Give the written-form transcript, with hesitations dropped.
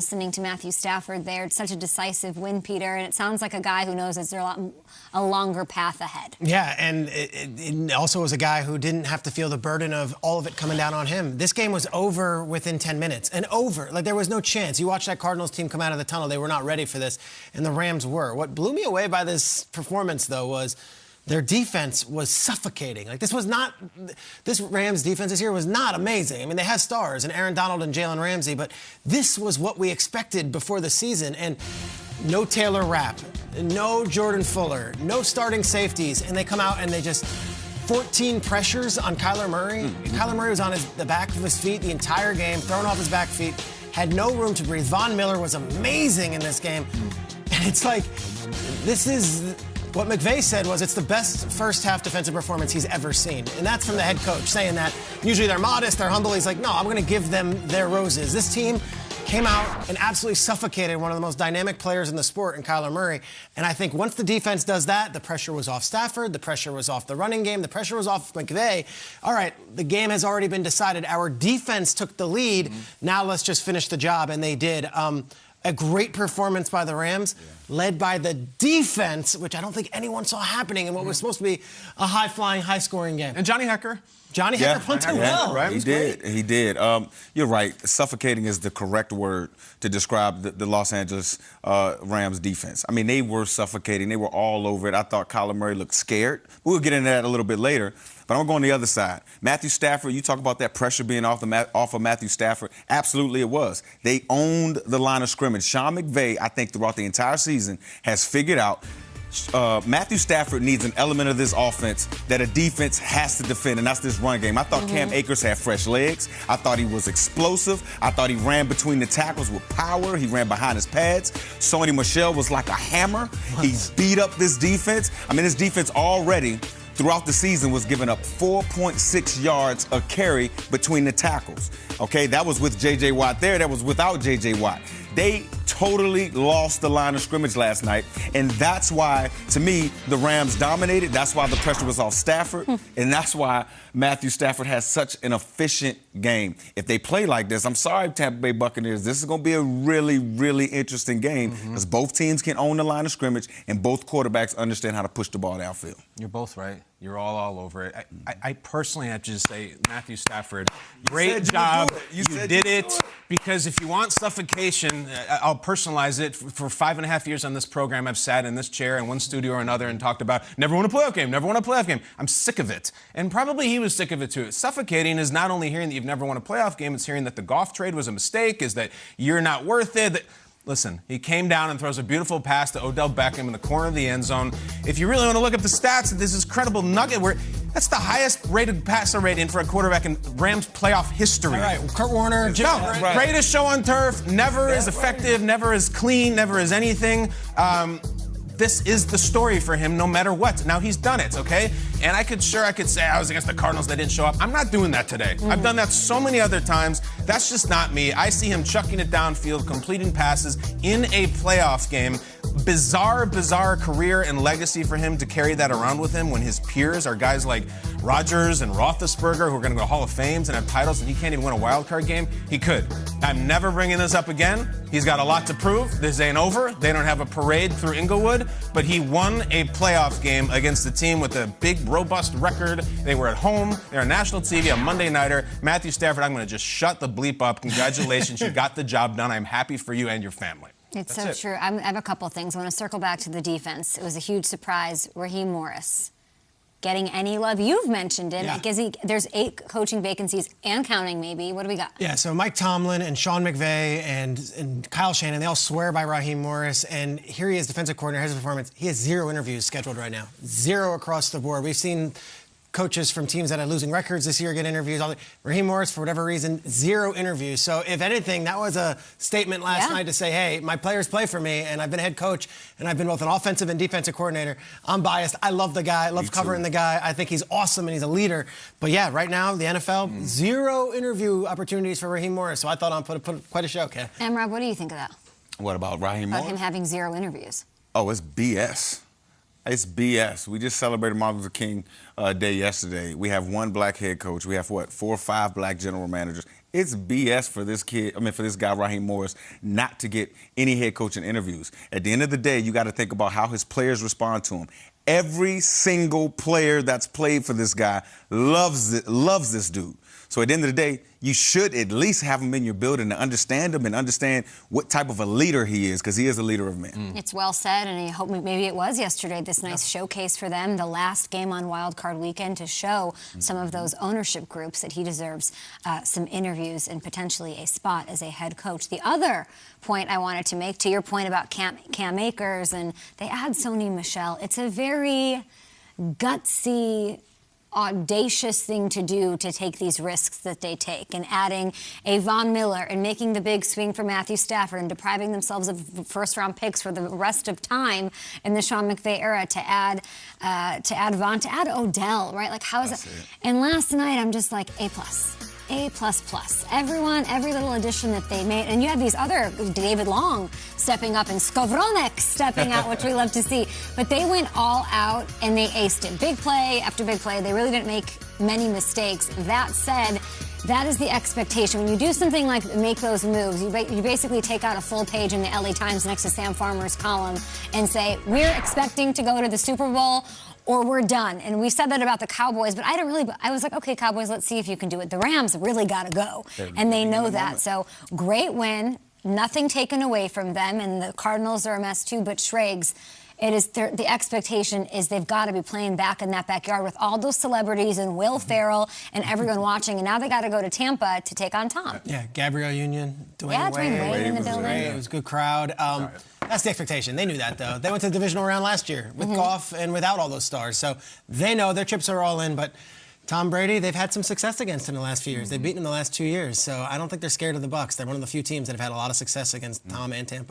Listening to Matthew Stafford there, it's such a decisive win, Peter, and it sounds like a guy who knows there's a longer path ahead. Yeah, and it also was a guy who didn't have to feel the burden of all of it coming down on him. This game was over within 10 minutes, and over. Like, there was no chance. You watch that Cardinals team come out of the tunnel, they were not ready for this, and the Rams were. What blew me away by this performance, though, was their defense was suffocating. Like, this Rams defense this year was not amazing. I mean, they had stars in Aaron Donald and Jalen Ramsey, but this was what we expected before the season. And no Taylor Rapp, no Jordan Fuller, no starting safeties, and they come out and they just 14 pressures on Kyler Murray. Kyler Murray was on the back of his feet the entire game, thrown off his back feet, had no room to breathe. Von Miller was amazing in this game. And it's like, this is... What McVay said was it's the best first-half defensive performance he's ever seen. And that's from the head coach, saying that usually they're modest, they're humble. He's like, no, I'm going to give them their roses. This team came out and absolutely suffocated one of the most dynamic players in the sport in Kyler Murray. And I think once the defense does that, the pressure was off Stafford, the pressure was off the running game, the pressure was off McVay. All right, the game has already been decided. Our defense took the lead. Now let's just finish the job, and they did. A great performance by the Rams, led by the defense, which I don't think anyone saw happening in what was supposed to be a high-flying, high-scoring game. And Johnny Hecker. Hecker punted well. Right? He did. You're right. Suffocating is the correct word to describe the Los Angeles Rams defense. I mean, they were suffocating. They were all over it. I thought Kyler Murray looked scared. We'll get into that a little bit later. But I'm going to go on the other side. Matthew Stafford, you talk about that pressure being off of Matthew Stafford. Absolutely it was. They owned the line of scrimmage. Sean McVay, I think, throughout the entire season, has figured out Matthew Stafford needs an element of this offense that a defense has to defend, and that's this run game. I thought Cam Akers had fresh legs. I thought he was explosive. I thought he ran between the tackles with power. He ran behind his pads. Sony Michel was like a hammer. He beat up this defense. I mean, this defense already throughout the season was giving up 4.6 yards a carry between the tackles. Okay, that was with J.J. Watt there. That was without J.J. Watt. They totally lost the line of scrimmage last night, and that's why, to me, the Rams dominated. That's why the pressure was off Stafford, and that's why Matthew Stafford has such an efficient game. If they play like this, I'm sorry, Tampa Bay Buccaneers, this is going to be a really, really interesting game because both teams can own the line of scrimmage and both quarterbacks understand how to push the ball downfield. You're both right. You're all over it. I personally have to just say, Matthew Stafford, great job. You did it. Because if you want suffocation, I'll personalize it. For 5.5 years on this program, I've sat in this chair in one studio or another and talked about never won a playoff game, never won a playoff game. I'm sick of it. And probably he was sick of it too. Suffocating is not only hearing that you've never won a playoff game, it's hearing that the Goff trade was a mistake, is that you're not worth it. Listen, he came down and throws a beautiful pass to Odell Beckham in the corner of the end zone. If you really want to look up the stats, this is credible nugget where that's the highest rated passer rating for a quarterback in Rams playoff history. All right, Kurt Warner. Greatest show on turf, never as effective, never as clean, never as anything. This is the story for him no matter what. Now, he's done it, okay? And I could say I was against the Cardinals, they didn't show up. I'm not doing that today. I've done that so many other times. That's just not me. I see him chucking it downfield, completing passes in a playoff game. Bizarre career and legacy for him to carry that around with him when his peers are guys like Rodgers and Roethlisberger who are going to go Hall of Fames and have titles, and he can't even win a wild card game. He could. I'm never bringing this up again. He's got a lot to prove. This ain't over. They don't have a parade through Inglewood, but he won a playoff game against a team with a big, robust record. They were at home. They're on national TV, a Monday nighter. Matthew Stafford, I'm going to just shut the bleep up. Congratulations. You got the job done. I'm happy for you and your family. It's so true. I have a couple of things. I want to circle back to the defense. It was a huge surprise. Raheem Morris getting any love. You've mentioned it. Yeah. There's 8 coaching vacancies and counting, maybe. What do we got? Yeah, so Mike Tomlin and Sean McVay and Kyle Shanahan, they all swear by Raheem Morris. And here he is, defensive coordinator, his performance. He has 0 interviews scheduled right now. 0 across the board. We've seen coaches from teams that are losing records this year get interviews. Raheem Morris, for whatever reason, 0 interviews. So if anything, that was a statement last night to say, hey, my players play for me, and I've been a head coach, and I've been both an offensive and defensive coordinator. I'm biased. I love the guy. I love covering the guy. I think he's awesome, and he's a leader. But yeah, right now, the NFL, 0 interview opportunities for Raheem Morris. So I thought I'd put quite a show, okay? And Rob, what do you think of that? What about Raheem Morris? About him having 0 interviews. Oh, it's BS. It's BS. We just celebrated Martin Luther King Day yesterday. We have one black head coach. We have, 4 or 5 black general managers. It's BS for this for this guy, Raheem Morris, not to get any head coaching interviews. At the end of the day, you got to think about how his players respond to him. Every single player that's played for this guy loves this dude. So at the end of the day, you should at least have him in your building to understand him and understand what type of a leader he is, because he is a leader of men. It's well said, and I hope maybe it was yesterday, this nice showcase for them, the last game on Wild Card Weekend, to show some of those ownership groups that he deserves some interviews and potentially a spot as a head coach. The other point I wanted to make, to your point about Cam Akers, and they add Sony Michel, it's a very gutsy, audacious thing to do, to take these risks that they take, and adding a Von Miller and making the big swing for Matthew Stafford and depriving themselves of first-round picks for the rest of time in the Sean McVay era to add Von, to add Odell, right? Like, how is that? And last night, I'm just like, A+. A++. Everyone, every little addition that they made. And you had these other, David Long stepping up and Skowronek stepping out, which we love to see. But they went all out and they aced it. Big play after big play. They really didn't make many mistakes. That said, that is the expectation. When you do something like make those moves, you basically take out a full page in the LA Times next to Sam Farmer's column and say, we're expecting to go to the Super Bowl, or we're done. And we said that about the Cowboys, but I was like, okay, Cowboys, let's see if you can do it. The Rams really got to go, and they know that. So great win, nothing taken away from them, and the Cardinals are a mess too, but Schrags, the expectation is they've got to be playing back in that backyard with all those celebrities and Will Ferrell and everyone watching, and now they got to go to Tampa to take on Tom. Yeah, Gabrielle Union, Dwayne Wade in the building. It was a good crowd. That's the expectation. They knew that, though. They went to the divisional round last year with Goff and without all those stars. So they know their chips are all in. But Tom Brady, they've had some success against him in the last few years. They've beaten him the last 2 years. So I don't think they're scared of the Bucs. They're one of the few teams that have had a lot of success against Tom and Tampa.